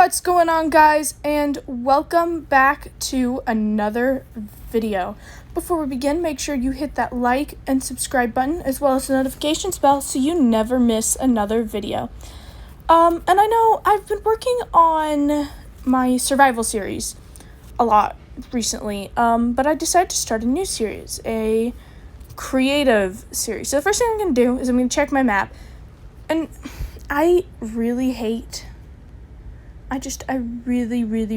What's going on, guys, and welcome back to another video. Before we begin, make sure you hit that like and subscribe button as well as the notifications bell so you never miss another video. And I know I've been working on my survival series a lot recently, but I decided to start a new series, a creative series. So the first thing I'm going to do is I'm going to check my map, and I really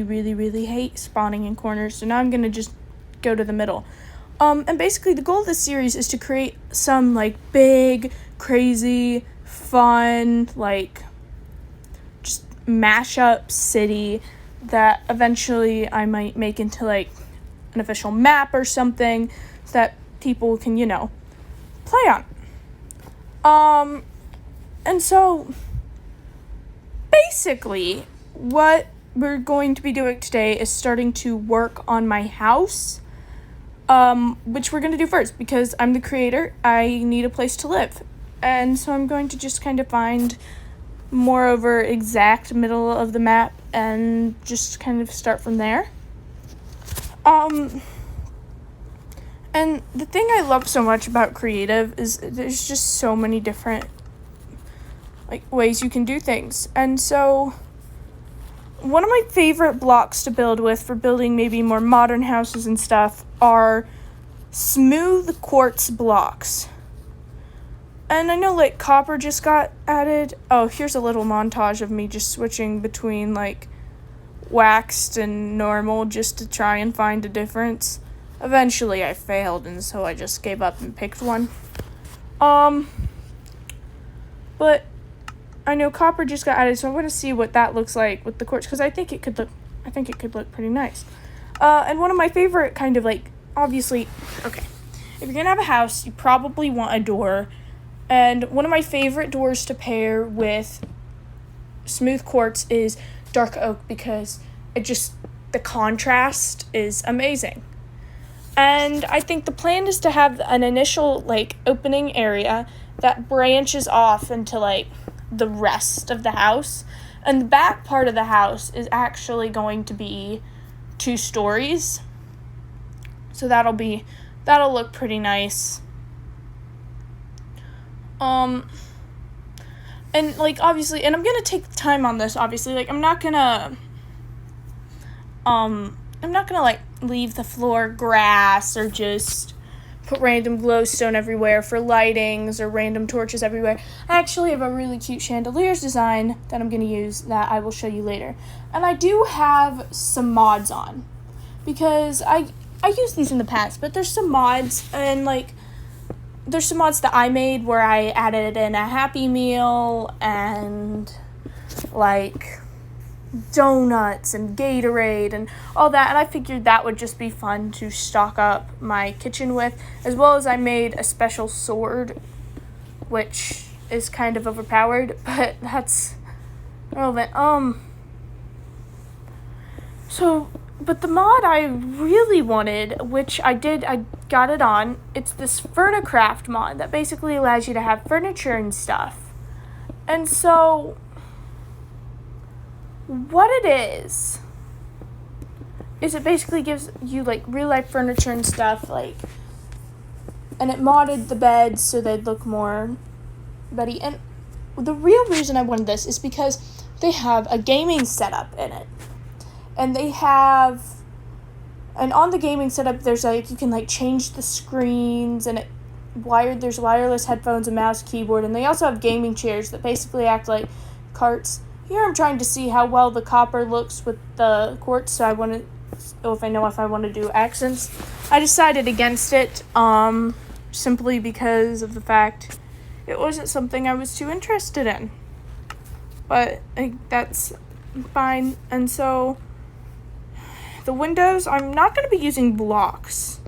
really hate spawning in corners, so now I'm gonna just go to the middle. And basically the goal of this series is to create some, big, crazy, fun, just mashup city that eventually I might make into, an official map or something so that people can, play on. And so, basically, what we're going to be doing today is starting to work on my house, which we're going to do first because I'm the creator. I need a place to live. And so I'm going to just kind of find moreover exact middle of the map and just kind of start from there. And the thing I love so much about creative is there's just so many different ways you can do things. And so one of my favorite blocks to build with for building maybe more modern houses and stuff are smooth quartz blocks. And I know copper just got added. Oh, here's a little montage of me just switching between waxed and normal just to try and find a difference. Eventually I failed, and so I just gave up and picked one. But I know copper just got added, so I'm going to see what that looks like with the quartz, because I think it could look pretty nice. And one of my favorite obviously, okay, if you're going to have a house, you probably want a door. And one of my favorite doors to pair with smooth quartz is dark oak, because the contrast is amazing. And I think the plan is to have an initial, opening area that branches off into, the rest of the house. And the back part of the house is actually going to be 2 stories. So that'll look pretty nice. And obviously, and I'm gonna take time on this, obviously, I'm not gonna leave the floor grass or just put random glowstone everywhere for lightings or random torches everywhere. I actually have a really cute chandeliers design that I'm going to use that I will show you later. And I do have some mods on, because I used these in the past, but there's some mods, and there's some mods that I made where I added in a Happy Meal and donuts and Gatorade and all that, and I figured that would just be fun to stock up my kitchen with, as well as I made a special sword, which is kind of overpowered, but that's relevant. But the mod I really wanted, which I got it on, it's this Furnicraft mod that basically allows you to have furniture and stuff. And so what it is it basically gives you real life furniture and stuff, and it modded the beds so they'd look more beddy. And the real reason I wanted this is because they have a gaming setup in it, and on the gaming setup there's you can change the screens, and there's wireless headphones, a mouse, keyboard, and they also have gaming chairs that basically act like carts. Here I'm trying to see how well the copper looks with the quartz, so if I want to do accents. I decided against it, simply because of the fact it wasn't something I was too interested in. But that's fine. And so the windows, I'm not going to be using blocks,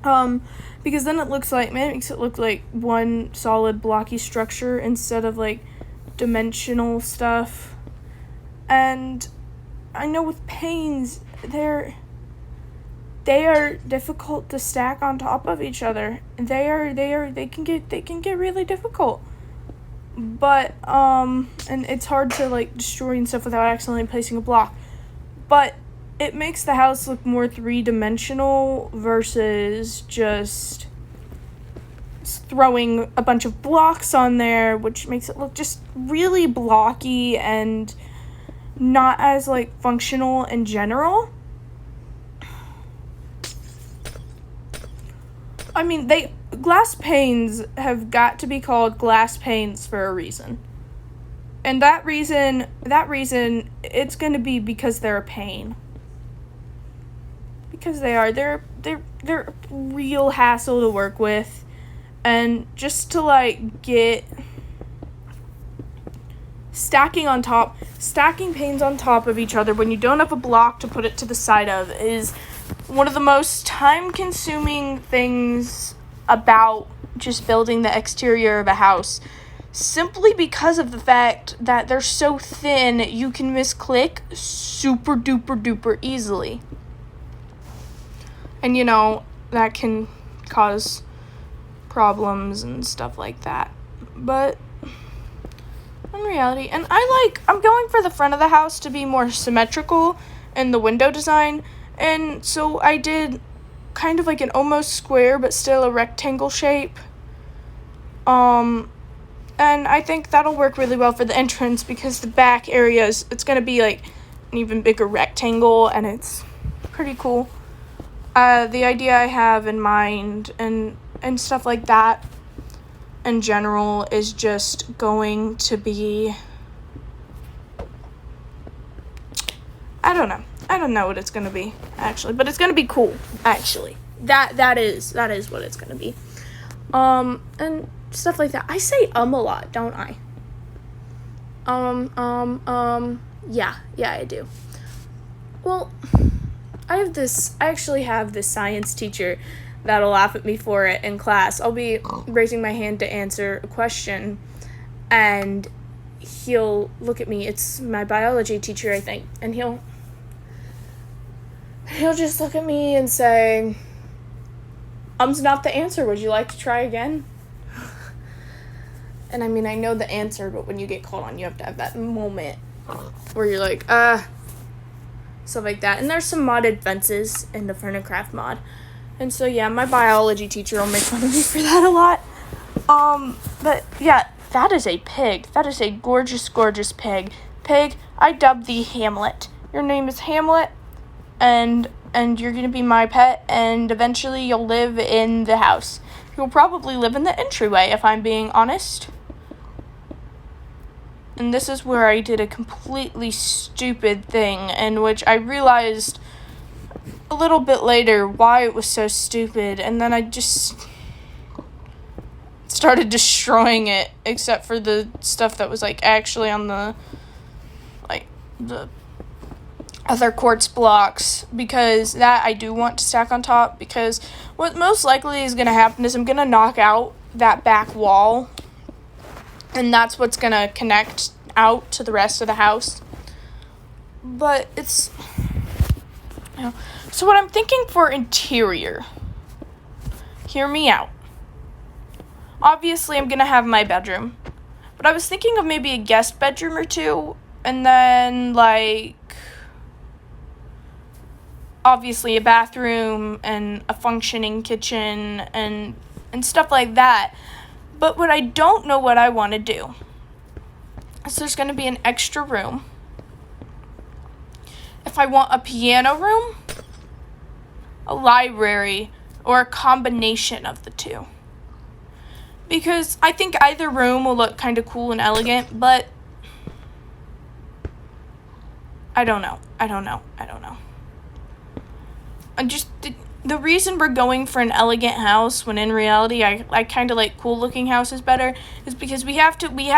because then it makes it look like one solid blocky structure instead of dimensional stuff. And I know with panes, they are difficult to stack on top of each other. They can get really difficult. But, and it's hard to, like, destroy and stuff without accidentally placing a block. But it makes the house look more three-dimensional versus just throwing a bunch of blocks on there, which makes it look just really blocky and not as, like, functional in general. I mean, glass panes have got to be called glass panes for a reason. And that reason, it's going to be because they're a pain. Because they are. They're a real hassle to work with. And just to, like, get stacking panes on top of each other when you don't have a block to put it to the side of is one of the most time-consuming things about just building the exterior of a house, simply because of the fact that they're so thin you can misclick super duper duper easily. And that can cause problems and stuff like that. But in reality, and I'm going for the front of the house to be more symmetrical in the window design. And so I did kind of like an almost square, but still a rectangle shape. And I think that'll work really well for the entrance because the back areas, it's going to be like an even bigger rectangle, and it's pretty cool. The idea I have in mind and stuff like that in general is just going to be, I don't know what it's going to be, actually, but it's going to be cool, actually. That is what it's going to be. And stuff like that. I say a lot, don't I? Yeah, I do. Well, I actually have this science teacher that'll laugh at me for it in class. I'll be raising my hand to answer a question, and he'll look at me. It's my biology teacher, I think, and he'll just look at me and say, not the answer. Would you like to try again? And I mean, I know the answer, but when you get called on, you have to have that moment where you're like, stuff like that. And there's some modded fences in the Furnicraft mod. And so, yeah, my biology teacher will make fun of me for that a lot. But, yeah, that is a pig. That is a gorgeous, gorgeous pig. Pig, I dubbed thee Hamlet. Your name is Hamlet, and you're going to be my pet, and eventually you'll live in the house. You'll probably live in the entryway, if I'm being honest. And this is where I did a completely stupid thing, in which I realized a little bit later why it was so stupid, and then I just started destroying it, except for the stuff that was, like, actually on the other quartz blocks, because that I do want to stack on top, because what most likely is going to happen is I'm going to knock out that back wall, and that's what's going to connect out to the rest of the house. But it's, so what I'm thinking for interior, hear me out. Obviously, I'm going to have my bedroom, but I was thinking of maybe a guest bedroom or two, and then, like, obviously a bathroom and a functioning kitchen and stuff like that. But what I don't know what I want to do is there's going to be an extra room. If I want a piano room, a library, or a combination of the two. Because I think either room will look kind of cool and elegant, but I don't know. And just the reason we're going for an elegant house when in reality I kind of like cool looking houses better is because we have to make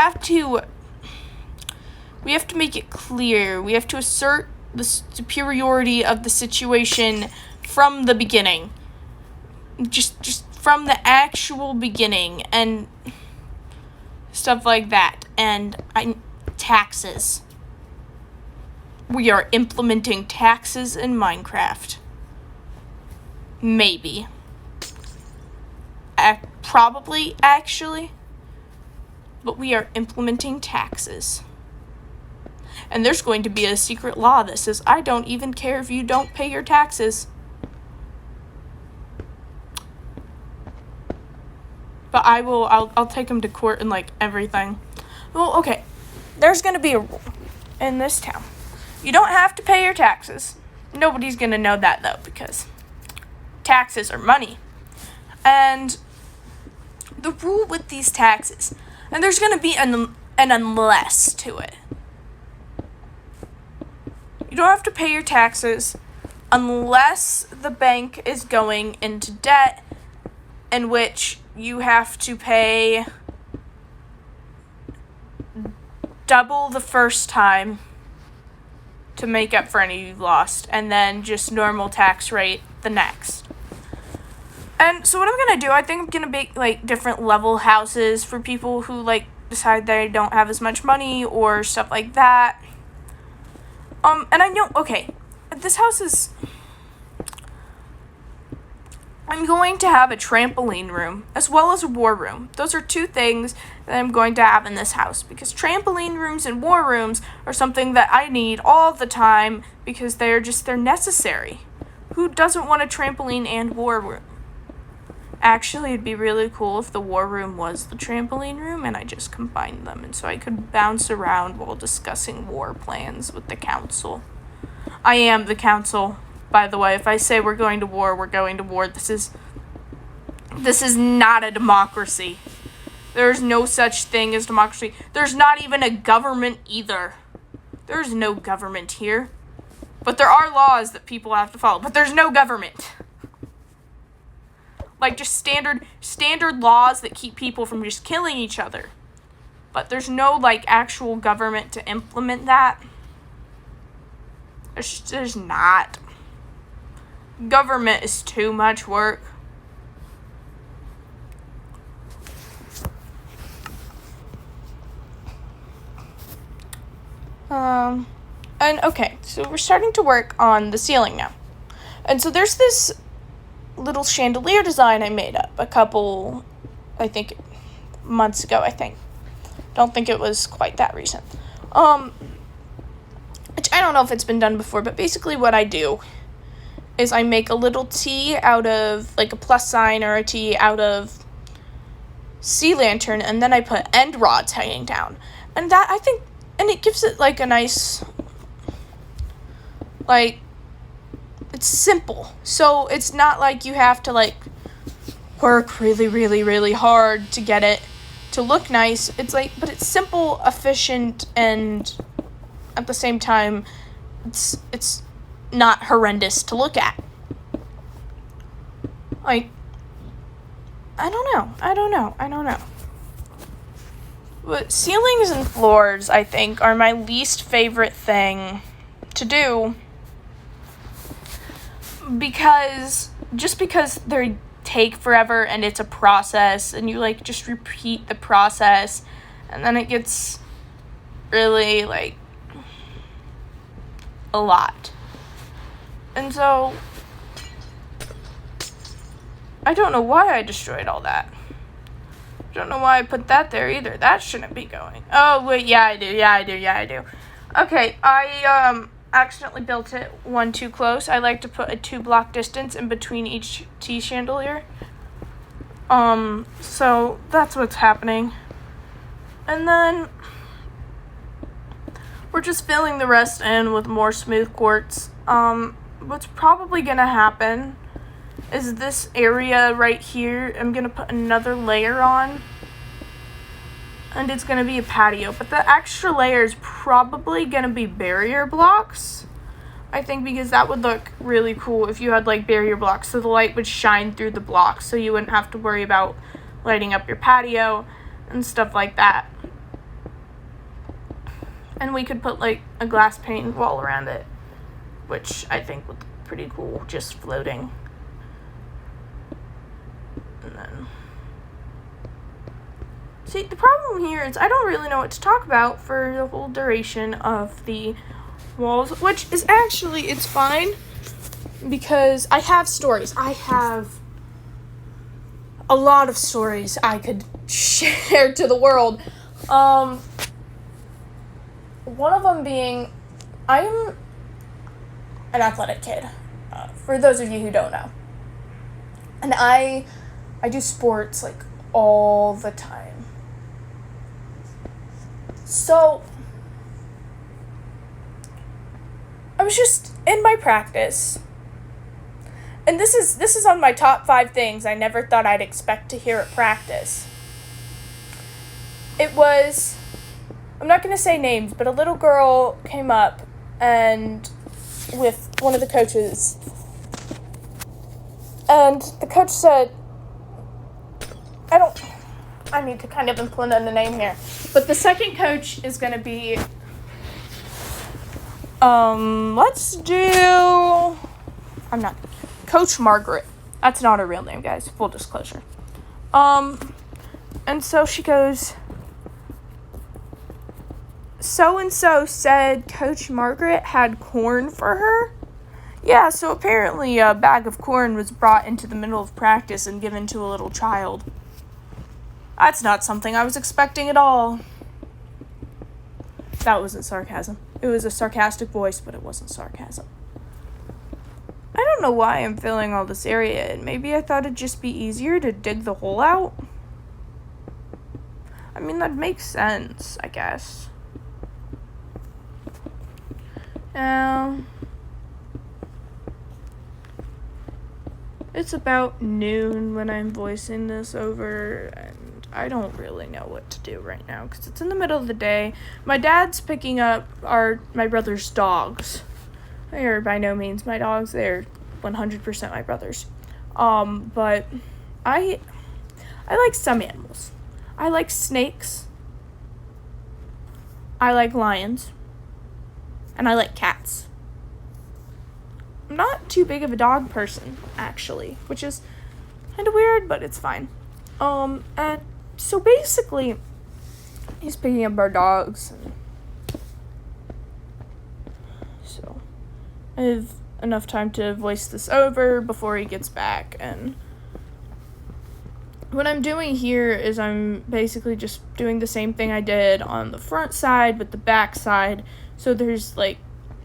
it clear. We have to assert the superiority of the situation from the beginning. Just from the actual beginning and stuff like that. And taxes. We are implementing taxes in Minecraft. Maybe. Probably, actually. but we are implementing taxes. And there's going to be a secret law that says, I don't even care if you don't pay your taxes. But I'll take him to court and, like, everything. Well, okay. There's going to be a rule in this town. You don't have to pay your taxes. Nobody's going to know that, though, because taxes are money. And the rule with these taxes, and there's going to be an unless to it. You don't have to pay your taxes unless the bank is going into debt, in which you have to pay double the first time to make up for any you've lost, and then just normal tax rate the next. And so what I'm going to do, I think I'm going to make, like, different level houses for people who, like, decide they don't have as much money or stuff like that. And I know, okay, this house is, I'm going to have a trampoline room as well as a war room. Those are two things that I'm going to have in this house, because trampoline rooms and war rooms are something that I need all the time because they're necessary. Who doesn't want a trampoline and war room? Actually, it'd be really cool if the war room was the trampoline room and I just combined them, and so I could bounce around while discussing war plans with the council. I am the council, by the way. If I say we're going to war, we're going to war. This is not a democracy. There's no such thing as democracy. There's not even a government either. There's no government here. But there are laws that people have to follow. But there's no government. Like, just standard laws that keep people from just killing each other. But there's no, like, actual government to implement that. There's not. Government is too much work. And okay, so we're starting to work on the ceiling now. And so there's this little chandelier design I made up a couple, I think, months ago, I think. Don't think it was quite that recent. Which I don't know if it's been done before, but basically what I do is I make a little T out of, like, a plus sign or a T out of sea lantern, and then I put end rods hanging down. And that, I think, and it gives it, like, a nice, like, it's simple. So it's not like you have to, like, work really, really, really hard to get it to look nice. It's like, but it's simple, efficient, and at the same time, it's not horrendous to look at. Like, I don't know. But ceilings and floors, I think, are my least favorite thing to do, because they take forever and it's a process, and you, like, just repeat the process, and then it gets really, like, a lot. And so I don't know why I destroyed all that. Don't know why I put that there either. That shouldn't be going. Oh, wait, yeah, I do. Okay, I accidentally built it one too close. I like to put a 2-block distance in between each T chandelier. So that's what's happening. And then we're just filling the rest in with more smooth quartz. What's probably gonna happen is this area right here, I'm gonna put another layer on, and it's gonna be a patio, but the extra layer is probably gonna be barrier blocks, I think, because that would look really cool if you had, like, barrier blocks, so the light would shine through the blocks, so you wouldn't have to worry about lighting up your patio and stuff like that. And we could put, like, a glass pane wall around it, which I think would look pretty cool, just floating. And then, see, the problem here is I don't really know what to talk about for the whole duration of the walls, which is actually, it's fine, because I have stories. I have a lot of stories I could share to the world. One of them being, I'm an athletic kid, for those of you who don't know. And I do sports, like, all the time. So, I was just in my practice, and this is on my top 5 things I never thought I'd expect to hear at practice. It was, I'm not going to say names, but a little girl came up and with one of the coaches, and the coach said, I need to kind of implement a name here, but the second coach is going to be, Coach Margaret. That's not her real name, guys, full disclosure. And so she goes, so-and-so said Coach Margaret had corn for her? Yeah, so apparently a bag of corn was brought into the middle of practice and given to a little child. That's not something I was expecting at all. That wasn't sarcasm. It was a sarcastic voice, but it wasn't sarcasm. I don't know why I'm filling all this area in. Maybe I thought it'd just be easier to dig the hole out. I mean, that makes sense, I guess. It's about noon when I'm voicing this over, and I don't really know what to do right now because it's in the middle of the day. My dad's picking up my brother's dogs. They are by no means my dogs. They're 100% my brother's. But I like some animals. I like snakes. I like lions. And I like cats. I'm not too big of a dog person, actually, which is kind of weird, but it's fine. And so basically, he's picking up our dogs. So I have enough time to voice this over before he gets back. And what I'm doing here is I'm basically just doing the same thing I did on the front side with the back side. So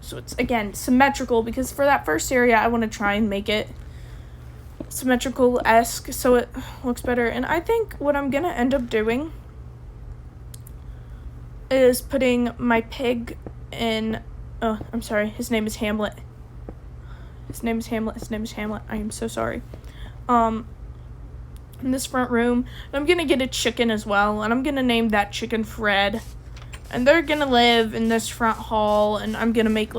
so it's, again, symmetrical, because for that first area, I want to try and make it symmetrical-esque so it looks better. And I think what I'm going to end up doing is putting my pig in, I'm sorry, his name is Hamlet. I am so sorry. In this front room, I'm going to get a chicken as well, and I'm going to name that chicken Fred. And they're going to live in this front hall, and I'm going to make,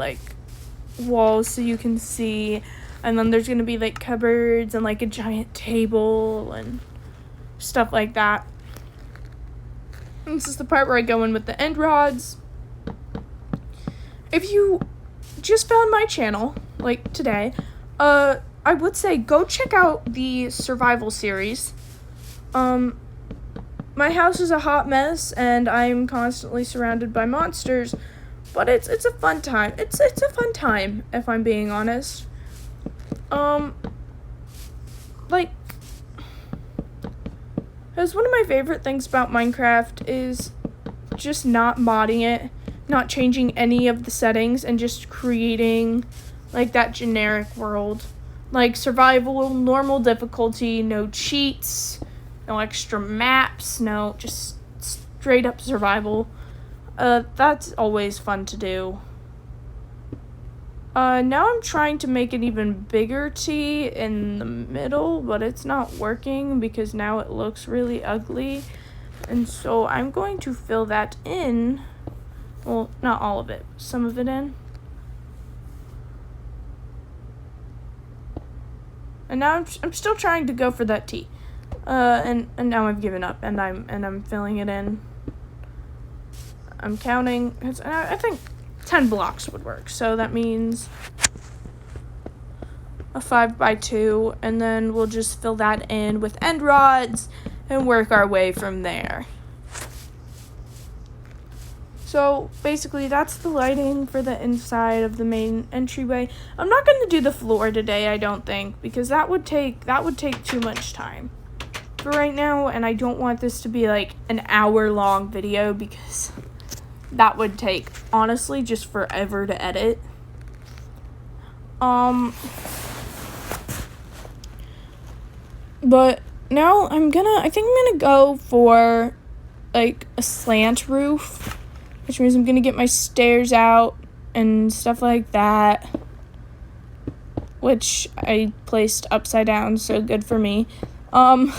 walls so you can see. And then there's going to be, cupboards and, a giant table and stuff like that. And this is the part where I go in with the end rods. If you just found my channel, today, I would say go check out the survival series. My house is a hot mess, and I'm constantly surrounded by monsters, but it's a fun time. It's a fun time, if I'm being honest. Because one of my favorite things about Minecraft is just not modding it, not changing any of the settings, and just creating, that generic world. Survival, normal difficulty, no cheats, no extra maps, no, just straight up survival. That's always fun to do. Now I'm trying to make an even bigger T in the middle, but it's not working because now it looks really ugly. And so I'm going to fill that in. Well, not all of it, some of it in. And now I'm still trying to go for that T. And now I've given up, and I'm filling it in. I'm counting. I think 10 blocks would work. So that means a 5x2, and then we'll just fill that in with end rods and work our way from there. So basically that's the lighting for the inside of the main entryway. I'm not going to do the floor today, I don't think, because that would take too much time. for right now, and I don't want this to be like an hour-long video because that would take, honestly, just forever to edit. But now I think I'm gonna go for like a slant roof, which means I'm gonna get my stairs out and stuff like that, which I placed upside down, so good for me. I'm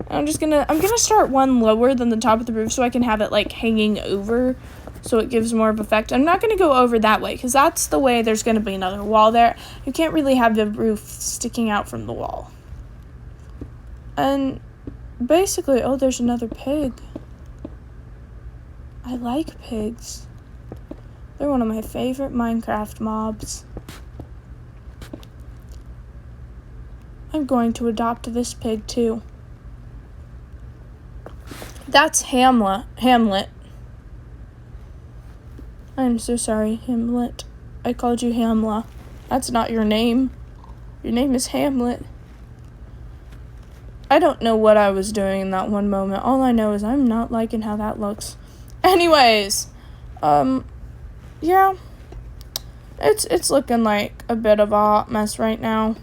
gonna start one lower than the top of the roof so I can have it like hanging over, so it gives more of effect. I'm not gonna go over that way because that's the way there's gonna be another wall there. You can't really have the roof sticking out from the wall. And basically, oh, there's another pig. I like pigs. They're one of my favorite Minecraft mobs. I'm going to adopt this pig too. That's Hamlet. I'm so sorry, Hamlet. I called you Hamla. That's not your name. Your name is Hamlet. I don't know what I was doing in that one moment. All I know is I'm not liking how that looks. Anyways, yeah. It's looking like a bit of a hot mess right now.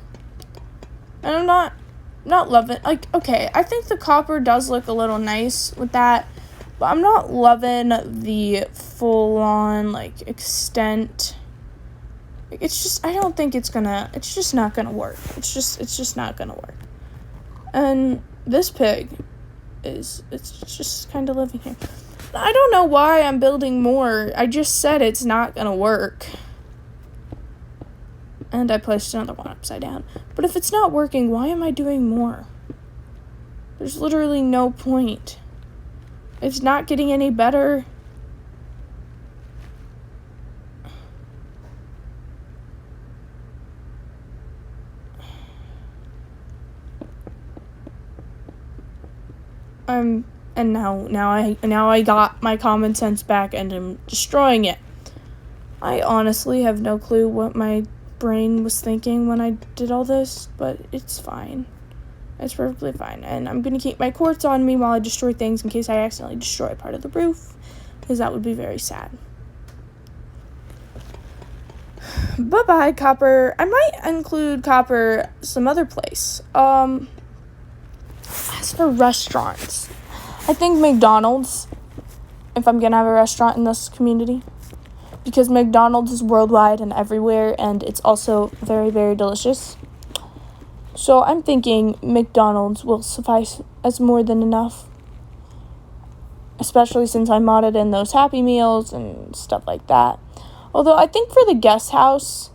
And I'm not loving, like, okay, I think the copper does look a little nice with that, but I'm not loving the full-on, like, extent. It's just, I don't think it's just not gonna work. It's just not gonna work. And this pig it's just kind of living here. I don't know why I'm building more. I just said it's not gonna work. And I placed another one upside down. But if it's not working, why am I doing more? There's literally no point. It's not getting any better. And now I got my common sense back and I'm destroying it. I honestly have no clue what my brain was thinking when I did all this, but it's fine. It's perfectly fine. And I'm gonna keep my quartz on me while I destroy things in case I accidentally destroy part of the roof, because that would be very sad. Bye-bye, copper. I might include copper some other place. As for restaurants, I think McDonald's, if I'm gonna have a restaurant in this community, because McDonald's is worldwide and everywhere, and it's also very, very delicious. So I'm thinking McDonald's will suffice as more than enough, especially since I modded in those Happy Meals and stuff like that. Although I think for the guest house,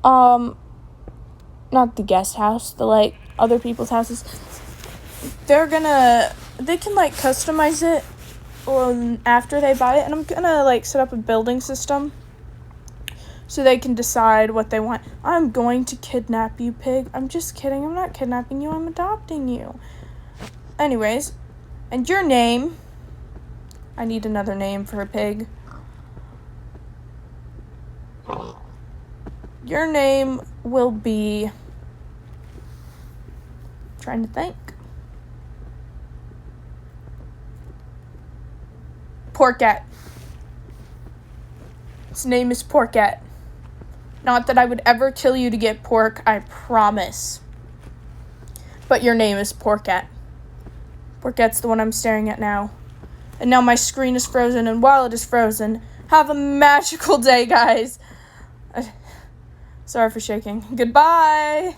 not the guest house, the, like, other people's houses, they can, like, customize it after they buy it, and I'm gonna, like, set up a building system so they can decide what they want. I'm going to kidnap you, pig. I'm just kidding. I'm not kidnapping you. I'm adopting you. Anyways, and your name, I need another name for a pig. Your name will be, trying to think, Porket. His name is Porket. Not that I would ever kill you to get pork, I promise. But your name is Porket. Porket's the one I'm staring at now. And now my screen is frozen, and while it is frozen, have a magical day, guys. Sorry for shaking. Goodbye!